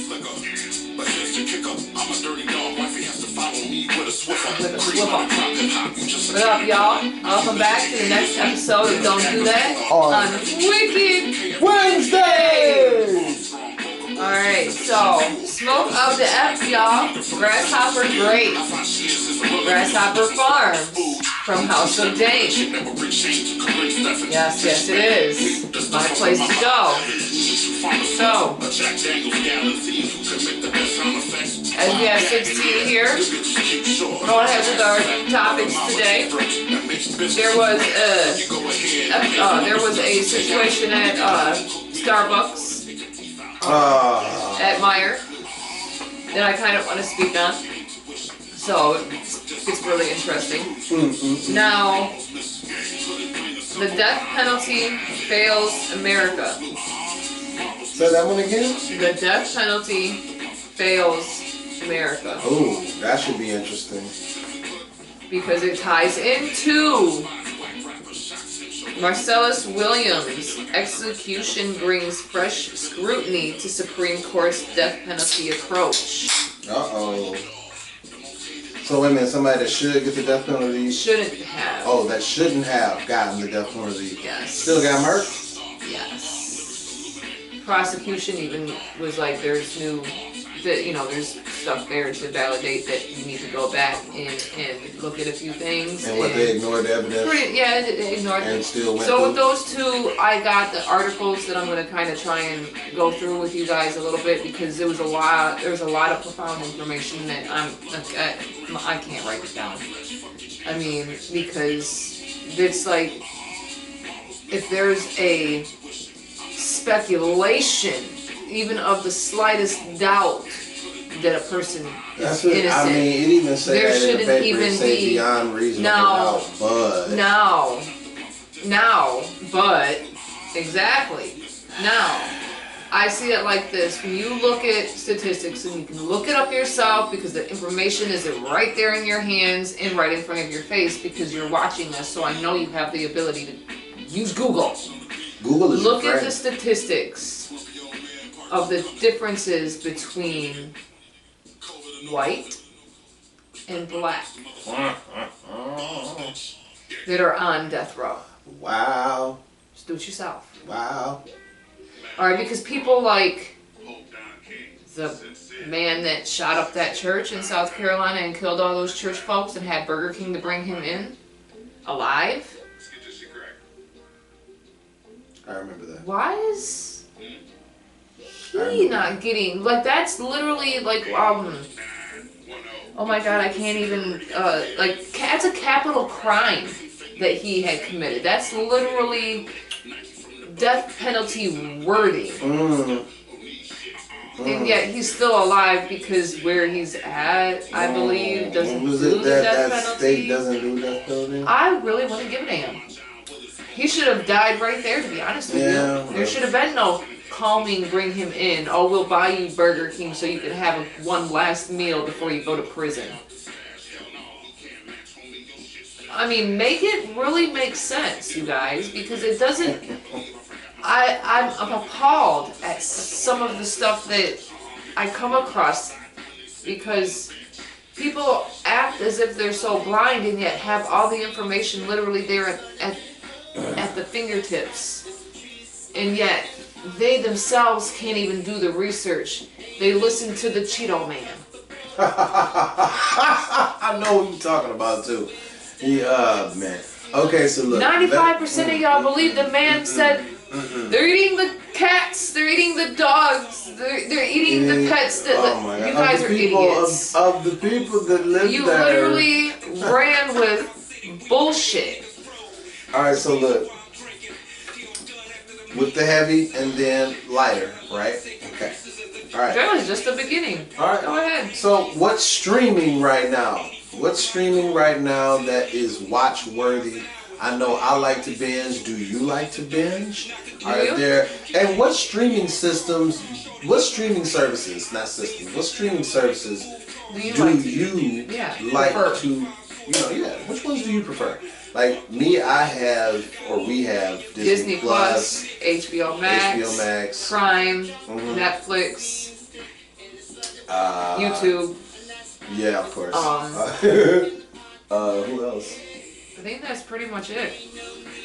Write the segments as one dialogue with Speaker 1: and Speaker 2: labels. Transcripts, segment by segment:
Speaker 1: What up, y'all? Welcome back to the next episode of Don't Do That on Wicked
Speaker 2: Wednesday!
Speaker 1: Alright, so, smoke of the F, y'all. Grasshopper Grape. Grasshopper Farms from House of Dane. Yes, yes it is. My place to go. So, as we have 16 here, go ahead with our topics today. There was a situation at Starbucks at Meyer that I kind of want to speak on. So it's really interesting. Now, the death penalty fails America.
Speaker 2: Say that one again?
Speaker 1: The death penalty fails America.
Speaker 2: Oh, that should be interesting.
Speaker 1: Because it ties into Marcellus Williams' execution brings fresh scrutiny to Supreme Court's death penalty approach.
Speaker 2: Uh-oh. So wait a minute, somebody that should get the death penalty?
Speaker 1: Shouldn't have.
Speaker 2: Oh, that shouldn't have gotten the death penalty.
Speaker 1: Yes.
Speaker 2: Still got murked?
Speaker 1: Yes. Prosecution even was like, there's stuff there to validate that you need to go back and look at a few things.
Speaker 2: And what, they ignored the evidence?
Speaker 1: They ignored it.
Speaker 2: And still went
Speaker 1: So
Speaker 2: through.
Speaker 1: with those two, I got the articles that I'm going to kind of try and go through with you guys a little bit, because there was a lot of profound information that I can't write it down. I mean, because it's like, if there's a speculation, even of the slightest doubt, that a person is innocent.
Speaker 2: I mean, it even said
Speaker 1: there
Speaker 2: that
Speaker 1: shouldn't
Speaker 2: in the paper,
Speaker 1: even
Speaker 2: it say
Speaker 1: be
Speaker 2: beyond reasonable doubt, but
Speaker 1: exactly. Now, I see it like this. When you look at statistics, and you can look it up yourself, because the information is right there in your hands and right in front of your face, because you're watching this, so I know you have the ability to use Google.
Speaker 2: Google is
Speaker 1: look at the statistics of the differences between white and black that are on death row.
Speaker 2: Wow.
Speaker 1: Just do it yourself.
Speaker 2: Wow.
Speaker 1: Alright, because people like the man that shot up that church in South Carolina and killed all those church folks and had Burger King to bring him in alive.
Speaker 2: I remember that.
Speaker 1: Why is he not getting, like, that's literally like, oh my god, I can't even, that's a capital crime that he had committed. That's literally death penalty worthy. And yet he's still alive, because where he's at, I believe, doesn't do the death penalty.
Speaker 2: State doesn't do death penalty?
Speaker 1: I really wouldn't give a damn. He should have died right there, to be honest with you. There should have been no calming, bring him in. Oh, we'll buy you Burger King so you can have one last meal before you go to prison. I mean, make it really make sense, you guys, because it doesn't... I'm appalled at some of the stuff that I come across, because people act as if they're so blind and yet have all the information literally there at the fingertips, and yet they themselves can't even do the research. They listen to the Cheeto Man.
Speaker 2: I know what you're talking about too. Yeah, man. Okay, so look.
Speaker 1: 95% of y'all believe the man said they're eating the cats, they're eating the dogs, they're eating the pets. That you guys are idiots.
Speaker 2: Of the people that live there.
Speaker 1: You literally ran with bullshit.
Speaker 2: Alright, so look. With the heavy and then lighter, right? Okay. Alright.
Speaker 1: That was just the beginning.
Speaker 2: Alright.
Speaker 1: Go ahead.
Speaker 2: So, what's streaming right now? What's streaming right now that is watch worthy? I know I like to binge. Do you like to binge? And what streaming systems, what streaming services, not systems, what streaming services do you like to, which ones do you prefer? Like me, I have, or we have Disney Plus,
Speaker 1: HBO Max, Prime, Netflix, YouTube.
Speaker 2: Yeah, of course. Who else?
Speaker 1: I think that's pretty much it.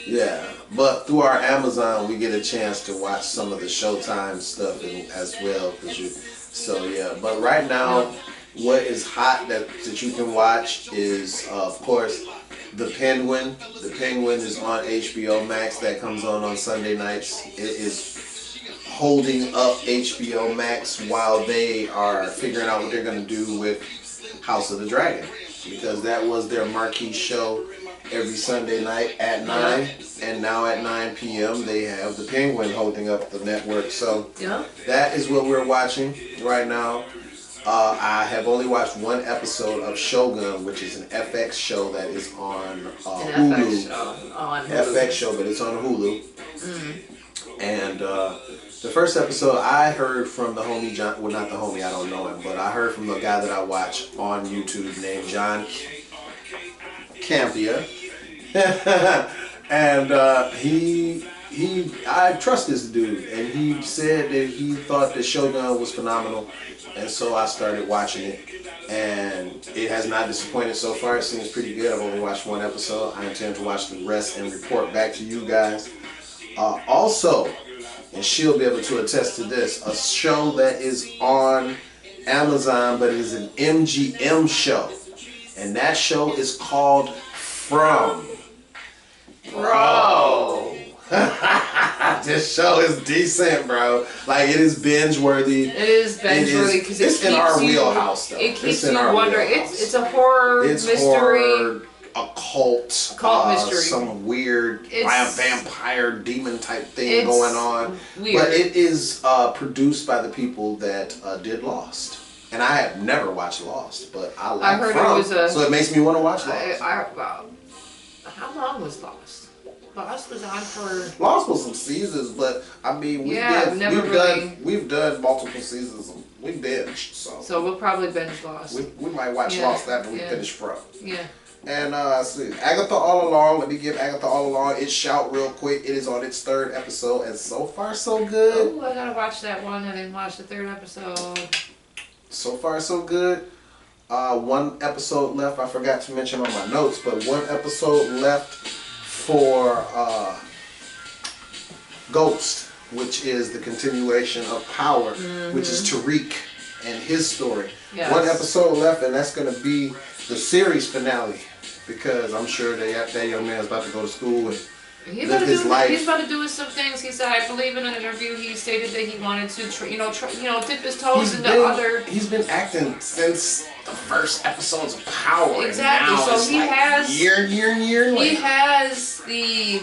Speaker 2: Yeah, but through our Amazon, we get a chance to watch some of the Showtime stuff as well. So yeah, but right now, what is hot that you can watch is, of course, The Penguin. The Penguin is on HBO Max. That comes on Sunday nights. It is holding up HBO Max while they are figuring out what they're going to do with House of the Dragon, because that was their marquee show every Sunday night at 9, and now at 9 p.m. they have The Penguin holding up the network. So that is what we're watching right now. I have only watched one episode of Shogun, which is an FX show that is on Hulu. FX show, but it's on Hulu. And the first episode, I heard from the homie John. Well, not the homie, I don't know him, but I heard from the guy that I watch on YouTube named John Campia. And I trust this dude, and he said that he thought that Shogun was phenomenal, and so I started watching it, and it has not disappointed so far. It seems pretty good. I've only watched one episode. I intend to watch the rest and report back to you guys. Also, and she'll be able to attest to this, a show that is on Amazon, but it is an MGM show, and that show is called From. Bro, this show is decent, bro. Like, it is binge worthy.
Speaker 1: It is binge worthy because
Speaker 2: it's in our wheelhouse, though.
Speaker 1: It keeps you wondering. It's a horror mystery.
Speaker 2: Horror, occult mystery. Some weird vampire demon type thing going on. Weird. But it is produced by the people that did Lost. And I have never watched Lost, but I like From, so it makes me want to watch Lost.
Speaker 1: How long was Lost? Lost was on for...
Speaker 2: Lost was some seasons, but I mean, we've done multiple seasons. We binged,
Speaker 1: so we'll probably binge Lost.
Speaker 2: We might watch Lost after we finish From.
Speaker 1: Yeah.
Speaker 2: And see, Agatha All Along. Let me give Agatha All Along its shout real quick. It is on its 3rd episode, and so far so good.
Speaker 1: Oh, I gotta watch that one. I didn't watch the 3rd episode.
Speaker 2: So far so good. One episode left. I forgot to mention on my notes, but one episode left for Ghost, which is the continuation of Power, which is Tariq and his story. Yes. One episode left, and that's going to be the series finale, because I'm sure that young man's about to go to school and live his life.
Speaker 1: He's about to do some things. He said, I believe in an interview, he stated that he wanted to, dip his toes into other...
Speaker 2: He's been acting since the first episodes of Power.
Speaker 1: Exactly.
Speaker 2: So
Speaker 1: he has...
Speaker 2: Year.
Speaker 1: He has the...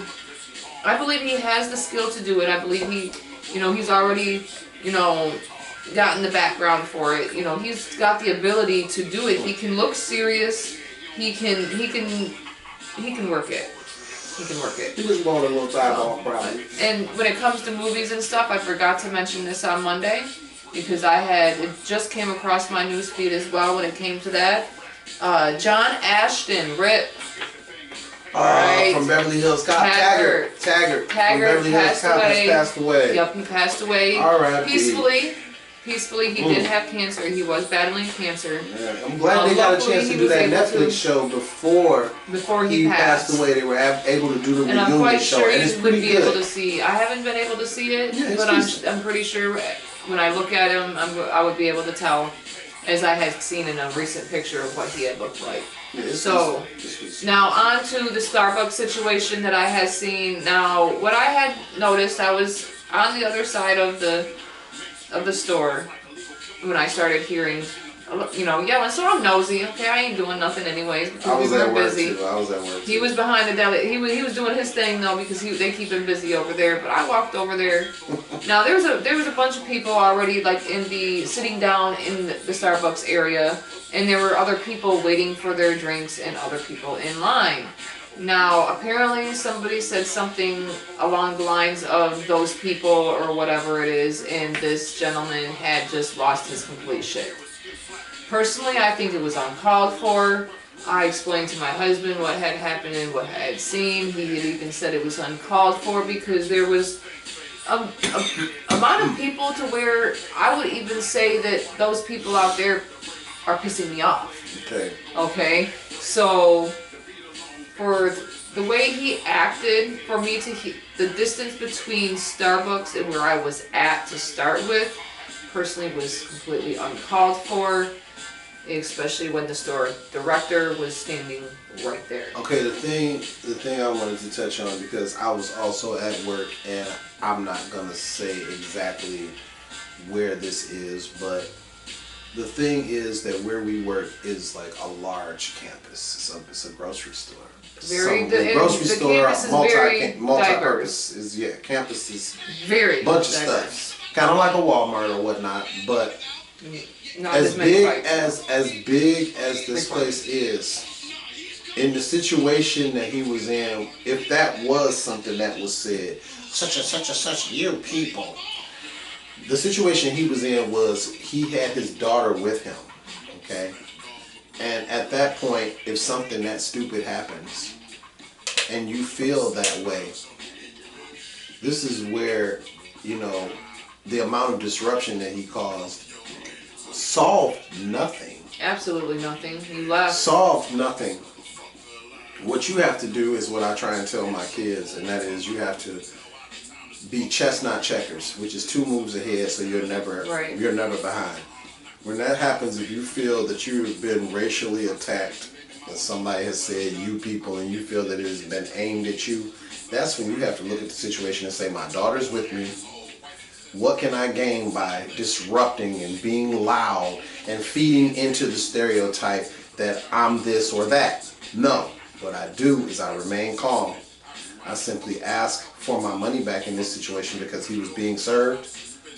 Speaker 1: I believe he has the skill to do it. I believe he's already, gotten the background for it. He's got the ability to do it. He can look serious. He can work it. He can work it.
Speaker 2: He was born a little eyeball probably.
Speaker 1: And when it comes to movies and stuff, I forgot to mention this on Monday, because it just came across my newsfeed as well when it came to that. John Ashton, RIP.
Speaker 2: Right. From Beverly Hills Cop. Taggart. From Beverly Hills Cop has passed away.
Speaker 1: Yep, he passed away. Peacefully, he did have cancer. He was battling cancer.
Speaker 2: Yeah. I'm glad they got a chance to do that Netflix show before he passed away. They were able to do the reunion show. And I'm quite sure you would be able to see. I haven't been able to see it, but I'm pretty sure when I look at him, I would be able to tell, as I had seen in a recent picture of what he had looked like. So, now on to the Starbucks situation that I had seen. Now, what I had noticed, I was on the other side of the store when I started hearing, yelling. So I'm nosy. Okay, I ain't doing nothing anyways because we were busy. I was at work too.
Speaker 1: He was behind the deli. He was doing his thing though, because they keep him busy over there. But I walked over there. Now there was a bunch of people already sitting down in the Starbucks area, and there were other people waiting for their drinks and other people in line. Now, apparently somebody said something along the lines of those people or whatever it is, and this gentleman had just lost his complete shit. Personally, I think it was uncalled for. I explained to my husband what had happened and what I had seen. He had even said it was uncalled for because there was amount of people to where I would even say that those people out there are pissing me off.
Speaker 2: Okay.
Speaker 1: Okay, so for the way he acted, for me to the distance between Starbucks and where I was at to start with, personally was completely uncalled for, especially when the store director was standing right there.
Speaker 2: Okay, the thing I wanted to touch on, because I was also at work, and I'm not gonna say exactly where this is, but the thing is that where we work is like a large campus. It's a grocery store.
Speaker 1: The
Speaker 2: grocery
Speaker 1: the
Speaker 2: store,
Speaker 1: campus is very
Speaker 2: multi-purpose
Speaker 1: diverse.
Speaker 2: is campus is
Speaker 1: Very
Speaker 2: bunch of
Speaker 1: diverse.
Speaker 2: stuff, kind of like a Walmart or whatnot. But
Speaker 1: Not
Speaker 2: as
Speaker 1: many
Speaker 2: big
Speaker 1: fights.
Speaker 2: as big as this place is, in the situation that he was in, if that was something that was said, such you people. The situation he was in was he had his daughter with him, okay? And at that point, if something that stupid happens and you feel that way, this is where, the amount of disruption that he caused solved nothing.
Speaker 1: Absolutely nothing. He left.
Speaker 2: Solved nothing. What you have to do is what I try and tell my kids, and that is you have to be chess, not checkers, which is 2 moves ahead, so you're never behind. When that happens, if you feel that you've been racially attacked and somebody has said you people and you feel that it has been aimed at you, that's when you have to look at the situation and say, my daughter's with me. What can I gain by disrupting and being loud and feeding into the stereotype that I'm this or that? No. What I do is I remain calm. I simply ask for my money back in this situation because he was being served.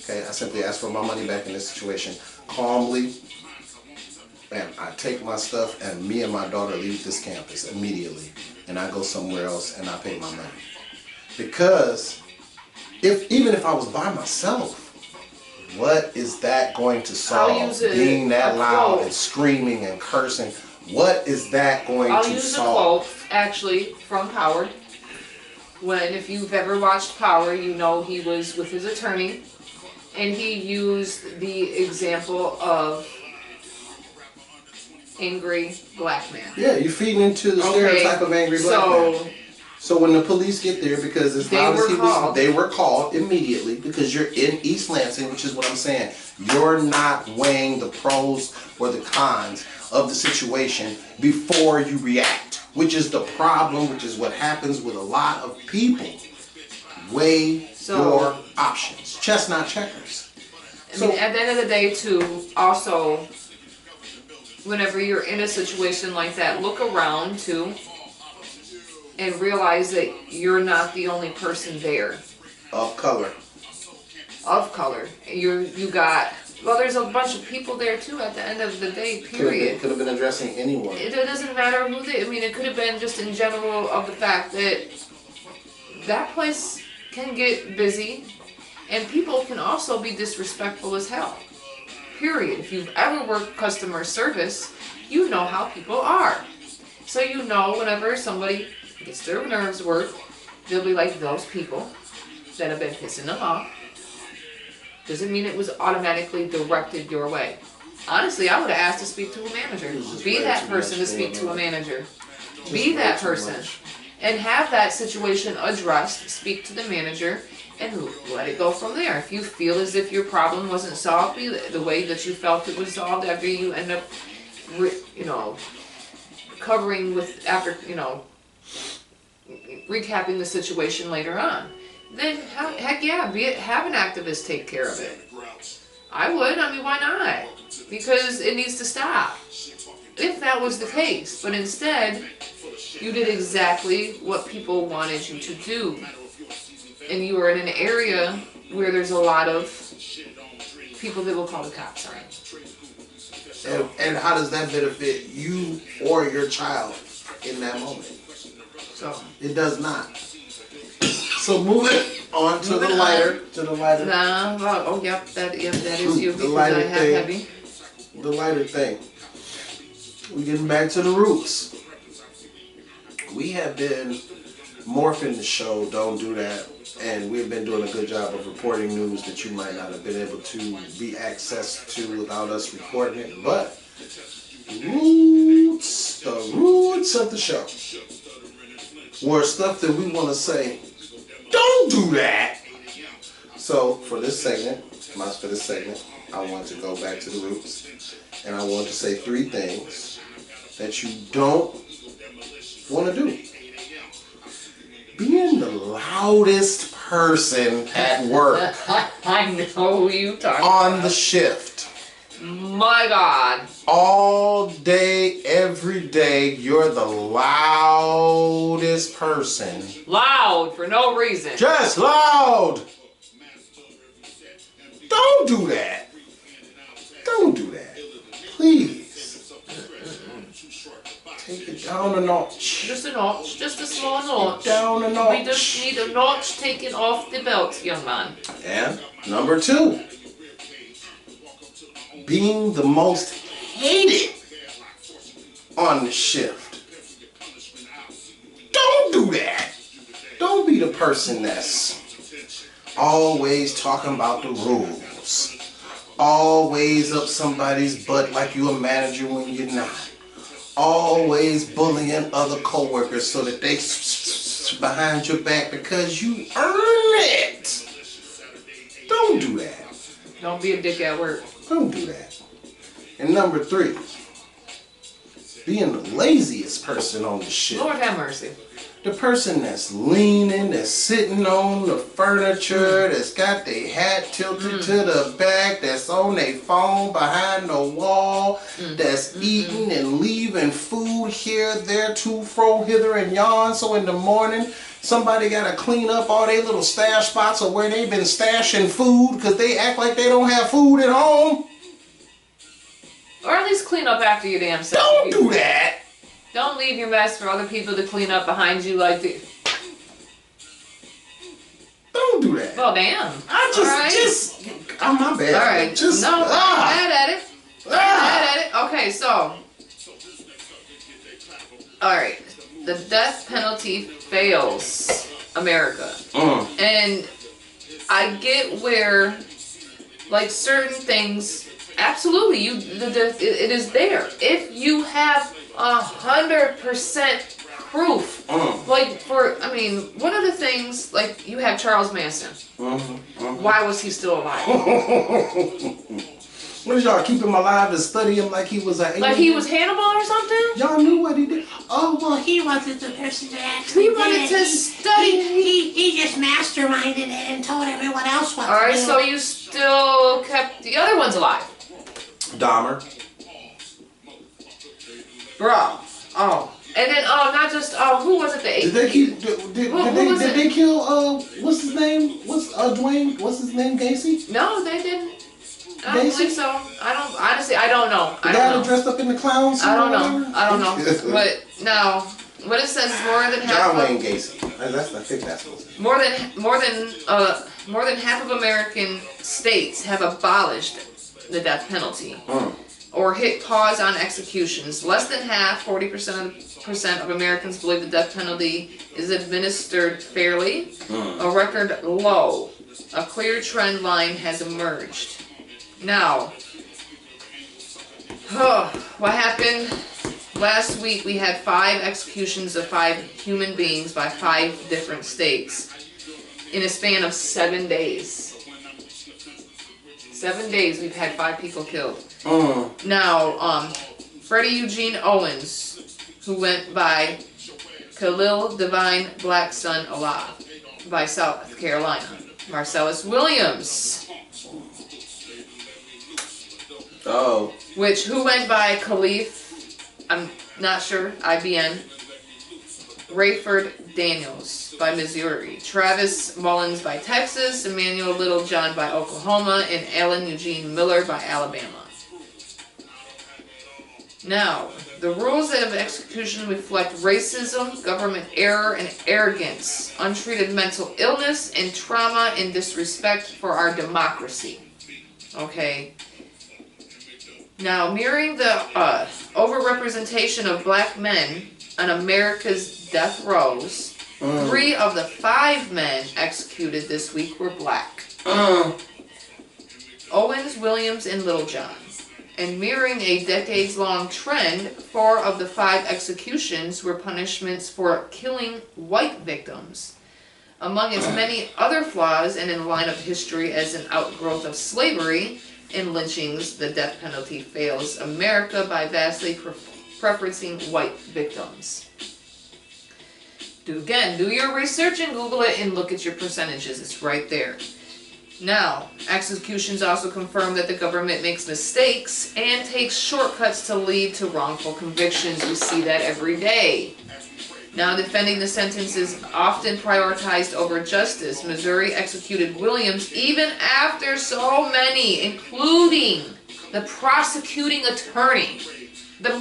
Speaker 2: Okay, I simply ask for my money back in this situation calmly, and I take my stuff and me and my daughter leave this campus immediately, and I go somewhere else and I pay my money. Because even if I was by myself, what is that going to solve? Being that loud and screaming and cursing, what is that going to solve?
Speaker 1: I'll use a quote actually from Power. When, if you've ever watched Power, you know he was with his attorney, and he used the example of angry black man.
Speaker 2: Yeah, you're feeding into the stereotype of angry black man. So when the police get there, because as loud as they were called immediately, because you're in East Lansing, which is what I'm saying. You're not weighing the pros or the cons of the situation before you react, which is the problem, which is what happens with a lot of people. Weigh your options. Chess, not checkers.
Speaker 1: I mean, at the end of the day, too, also, whenever you're in a situation like that, look around, too, and realize that you're not the only person there.
Speaker 2: Of color.
Speaker 1: Of color. You got... Well, there's a bunch of people there, too, at the end of the day, period.
Speaker 2: Could have been addressing anyone.
Speaker 1: It doesn't matter who they... I mean, it could have been just in general of the fact that that place can get busy, and people can also be disrespectful as hell. Period. If you've ever worked customer service, you know how people are. So you know whenever somebody gets their nerves worked, they'll be like those people that have been pissing them off. Doesn't mean it was automatically directed your way. Honestly, I would have asked to speak to a manager. Be that person to speak to a manager. Be that person. And have that situation addressed, speak to the manager, and let it go from there. If you feel as if your problem wasn't solved the way that you felt it was solved after you end up, covering with, after, recapping the situation later on, then heck yeah, have an activist take care of it. I would. I mean, why not? Because it needs to stop. If that was the case. But instead, you did exactly what people wanted you to do. And you were in an area where there's a lot of people that will call the cops on you.
Speaker 2: And how does that benefit you or your child in that moment?
Speaker 1: So
Speaker 2: it does not. So moving on to the lighter.
Speaker 1: That is you, because I have heavy.
Speaker 2: The lighter thing. We're getting back to the roots. We have been morphing the show. Don't do that. And we've been doing a good job of reporting news that you might not have been able to be accessed to without us reporting it. But the roots of the show were stuff that we want to say, don't do that. So for this segment, I want to go back to the roots. And I want to say 3 things that you don't want to do. Being the loudest person at work.
Speaker 1: I know who you talking
Speaker 2: on
Speaker 1: about.
Speaker 2: the shift.
Speaker 1: My God.
Speaker 2: All day, every day, you're the loudest person.
Speaker 1: Loud for no reason.
Speaker 2: Just loud. Don't do that. Don't do that. Please. Take it down a notch.
Speaker 1: Just a notch. Just a small notch.
Speaker 2: Down a notch.
Speaker 1: We just need a notch taken off the belt, young man.
Speaker 2: And number 2. Being the most hated on the shift. Don't do that. Don't be the person that's always talking about the rules. Always up somebody's butt like you a manager when you're not. Always bullying other coworkers so that they behind your back because you earn it. Don't do that.
Speaker 1: Don't be a dick at work.
Speaker 2: Don't do that. And number 3, being the laziest person on the ship.
Speaker 1: Lord have mercy.
Speaker 2: The person that's leaning, that's sitting on the furniture, that's got their hat tilted to the back, that's on their phone behind the wall, that's eating and leaving food here, there, to, fro, hither, and yon. So in the morning, somebody got to clean up all their little stash spots of where they've been stashing food because they act like they don't have food at home.
Speaker 1: Or at least clean up after your damn self.
Speaker 2: Don't do that.
Speaker 1: Don't leave your mess for other people to clean up behind you like this.
Speaker 2: Don't do that.
Speaker 1: Well, damn.
Speaker 2: Oh, my bad.
Speaker 1: All right.
Speaker 2: Just,
Speaker 1: no, bad at it. Bad at it. Okay, so. All right. The death penalty fails America. And I get where, like, certain things, absolutely, it is there. If you have 100% proof, like one of the things, like, you have Charles Manson. Why was he still alive?
Speaker 2: What did y'all keep him alive to study him like he was an alien?
Speaker 1: Like he was Hannibal or something?
Speaker 2: Y'all knew what he did.
Speaker 3: Oh, well, he wasn't the person that actually
Speaker 1: He wanted to study.
Speaker 3: He just masterminded it and told everyone else what to do.
Speaker 1: Alright, so you still kept the other ones alive?
Speaker 2: Dahmer.
Speaker 1: Bro. Oh. And then, not just, who was it?
Speaker 2: Did they keep, did they kill, what's his name? Dwayne, what's his name, Gacy?
Speaker 1: No, they didn't. I don't believe so. Honestly, I don't know.
Speaker 2: The guy that dressed up in the clown suit?
Speaker 1: I don't know. But, no. What it says is more than half
Speaker 2: John Wayne Gacy. I think that's what it is.
Speaker 1: more than half of American states have abolished the death penalty. Or hit pause on executions. Less than half, 40% of Americans believe the death penalty is administered fairly. A record low. A clear trend line has emerged. Now, what happened? Last week we had 5 executions of 5 human beings by 5 different states in a span of 7 days. 7 days we've had 5 people killed. Now, Freddie Eugene Owens, who went by Khalil Divine Black Son Allah by South Carolina. Marcellus Williams, who went by Khalif, I'm not sure, IBN. Rayford Daniels by Missouri. Travis Mullins by Texas. Emmanuel Littlejohn by Oklahoma. And Alan Eugene Miller by Alabama. Now, the rules of execution reflect racism, government error, and arrogance, untreated mental illness, and trauma and disrespect for our democracy. Okay. Now, mirroring the overrepresentation of black men on America's death rows, 3 of the 5 men executed this week were black. Owens, Williams, and Littlejohn. And mirroring a decades-long trend, 4 of the 5 executions were punishments for killing white victims. Among its many other flaws, and in line of history as an outgrowth of slavery, in lynchings, the death penalty fails America by vastly preferencing white victims. Do your research and Google it and look at your percentages. It's right there. Now, executions also confirm that the government makes mistakes and takes shortcuts to lead to wrongful convictions. We see that every day. Now, defending the sentence is often prioritized over justice. Missouri executed Williams even after so many, including the prosecuting attorney, the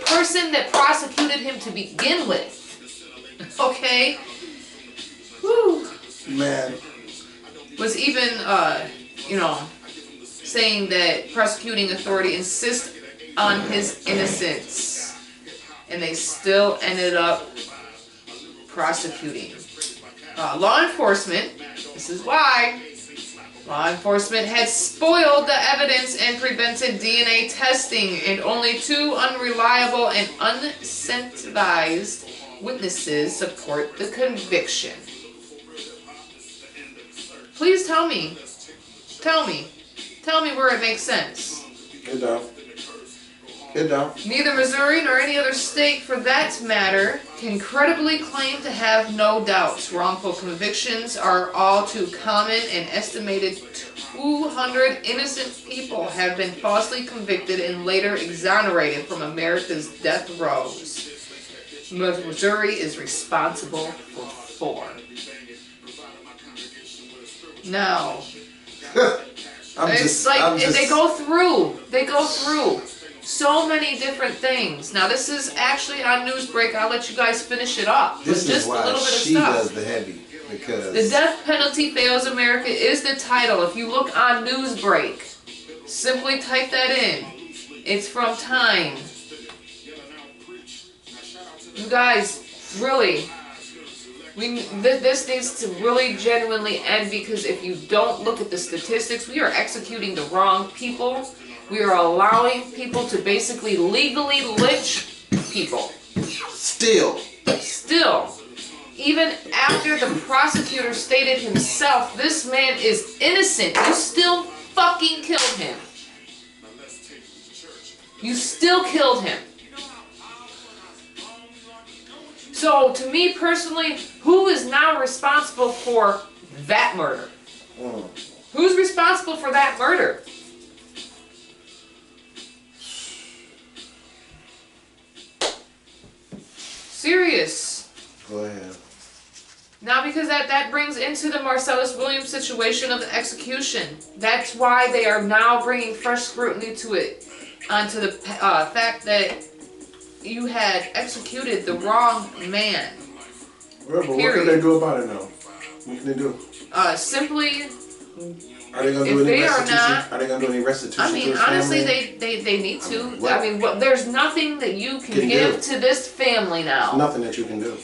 Speaker 1: person that prosecuted him to begin with. Okay? Whew.
Speaker 2: Man.
Speaker 1: Was even, saying that prosecuting authority insists on his innocence. And they still ended up prosecuting. Law enforcement, this is why, law enforcement had spoiled the evidence and prevented DNA testing, and only 2 unreliable and unincentivized witnesses support the conviction. Please tell me where it makes sense.
Speaker 2: It don't.
Speaker 1: Neither Missouri nor any other state, for that matter, can credibly claim to have no doubts. Wrongful convictions are all too common. An estimated 200 innocent people have been falsely convicted and later exonerated from America's death rows. Missouri is responsible for 4. Now, they go through so many different things. Now, this is actually on Newsbreak. I'll let you guys finish it up.
Speaker 2: This is
Speaker 1: just
Speaker 2: why
Speaker 1: a little bit of
Speaker 2: she
Speaker 1: stuff.
Speaker 2: does the heavy, because
Speaker 1: The Death Penalty Fails America is the title. If you look on Newsbreak, simply type that in. It's from Time. You guys, really, this needs to really genuinely end, because if you don't look at the statistics, we are executing the wrong people. We are allowing people to basically legally lynch people.
Speaker 2: Still,
Speaker 1: even after the prosecutor stated himself, this man is innocent, you still fucking killed him. You still killed him. So, to me personally, who is now responsible for that murder? Who's responsible for that murder? Serious.
Speaker 2: go ahead.
Speaker 1: Now, because that brings into the Marcellus Williams situation of the execution. That's why they are now bringing fresh scrutiny to it, onto the fact that you had executed the wrong man.
Speaker 2: Well, but what can they do about it now? What can they do?
Speaker 1: Simply,
Speaker 2: Are they going to do any restitution? Are they going to do any restitution?
Speaker 1: I mean, honestly, they need to.
Speaker 2: What?
Speaker 1: I mean, there's nothing that you can give to this family now.
Speaker 2: Nothing that you can do.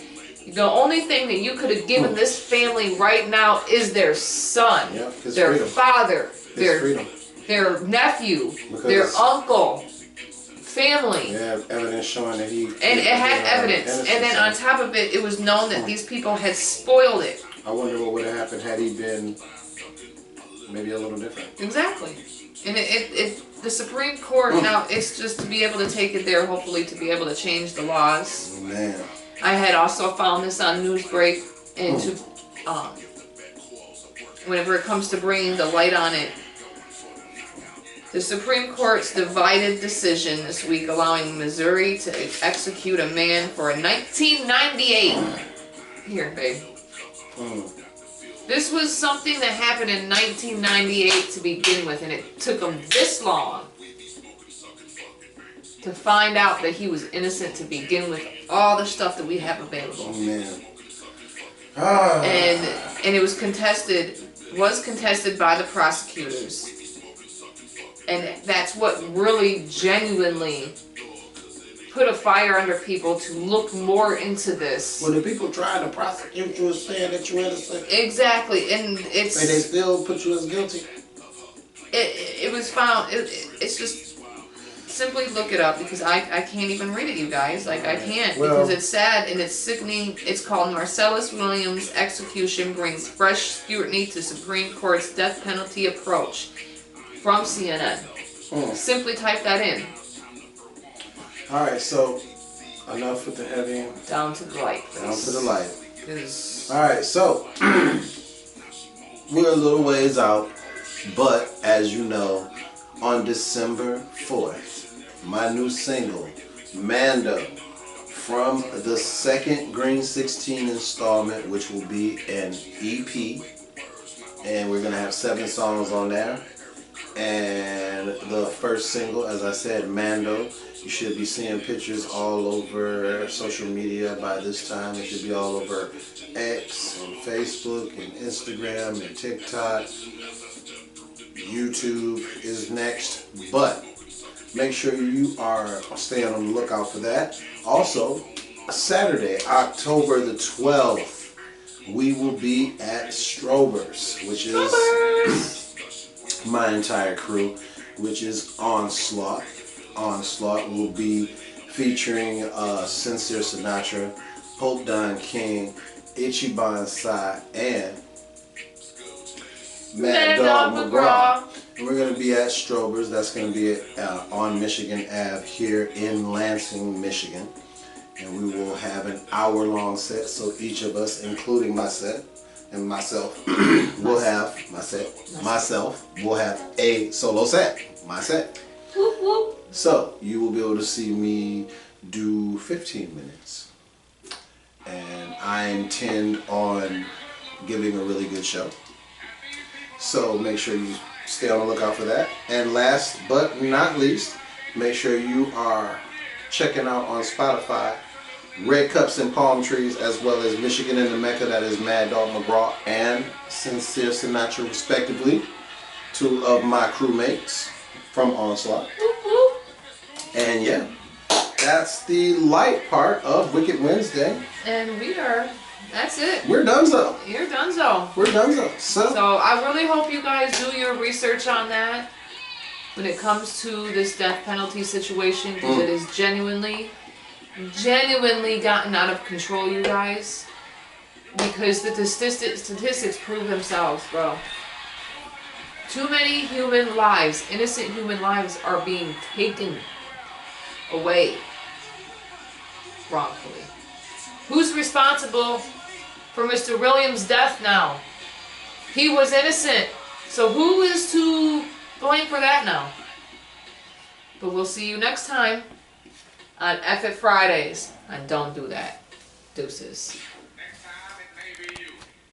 Speaker 1: The only thing that you could have given this family right now is their son, their
Speaker 2: freedom.
Speaker 1: father,
Speaker 2: Freedom.
Speaker 1: their nephew, their uncle, family.
Speaker 2: Yeah, evidence showing that he.
Speaker 1: And it had evidence. And then on top of it, it was known that these people had spoiled it.
Speaker 2: I wonder what would have happened had he been maybe a little different.
Speaker 1: Exactly. And the Supreme Court now, it's just to be able to take it there, hopefully to be able to change the laws.
Speaker 2: Man.
Speaker 1: I had also found this on Newsbreak, and to whenever it comes to bringing the light on it, the Supreme Court's divided decision this week allowing Missouri to execute a man for a 1998. Here, babe. This was something that happened in 1998 to begin with, and it took them this long to find out that he was innocent to begin with, all the stuff that we have available.
Speaker 2: Oh, man.
Speaker 1: And it was contested by the prosecutors. And that's what really genuinely put a fire under people to look more into this.
Speaker 2: Well, the people trying to prosecute you is saying that you're innocent.
Speaker 1: Exactly, and it's...
Speaker 2: And they still put you as guilty.
Speaker 1: It was found, it's just, simply look it up, because I can't even read it, you guys. Like, I can't, because it's sad and it's sickening. It's called Marcellus Williams' Execution Brings Fresh Scrutiny to Supreme Court's Death Penalty Approach, from CNN. Simply type that in.
Speaker 2: Alright, so enough with the heavy.
Speaker 1: Down to the light, please.
Speaker 2: Down to the light.
Speaker 1: 'Cause
Speaker 2: Alright, so we're a little ways out, but as you know, on December 4th, my new single, Mando, from the second Green 16 installment, which will be an EP, and we're going to have 7 songs on there. And the first single, as I said, Mando, you should be seeing pictures all over social media by this time. It should be all over X and Facebook and Instagram and TikTok. YouTube is next, but make sure you are staying on the lookout for that. Also, Saturday, October the 12th, we will be at Strober's, which is my entire crew, which is Onslaught. Onslaught will be featuring Sincere Sinatra, Pope Don King, Ichiban Sai, and Mad Dog McGraw. And we're going to be at Strober's. That's going to be on Michigan Ave here in Lansing, Michigan. And we will have an hour-long set, so each of us, including myself, will have will have a solo set, my set.
Speaker 1: Whoop, whoop.
Speaker 2: So you will be able to see me do 15 minutes, and I intend on giving a really good show. So make sure you stay on the lookout for that. And last but not least, make sure you are checking out on Spotify Red Cups and Palm Trees, as well as Michigan in the Mecca, that is Mad Dog McGraw and Sincere Sinatra, respectively, 2 of my crewmates from Onslaught. And yeah, that's the light part of Wicked Wednesday.
Speaker 1: And that's it.
Speaker 2: We're donezo.
Speaker 1: You're donezo.
Speaker 2: We're donezo. So
Speaker 1: I really hope you guys do your research on that when it comes to this death penalty situation, because it is genuinely gotten out of control, you guys. Because the statistics prove themselves, bro. Too many human lives, innocent human lives, are being taken away wrongfully. Who's responsible for Mr. Williams' death now? He was innocent. So who is to blame for that now? But we'll see you next time on F It Fridays. And don't do that. Deuces.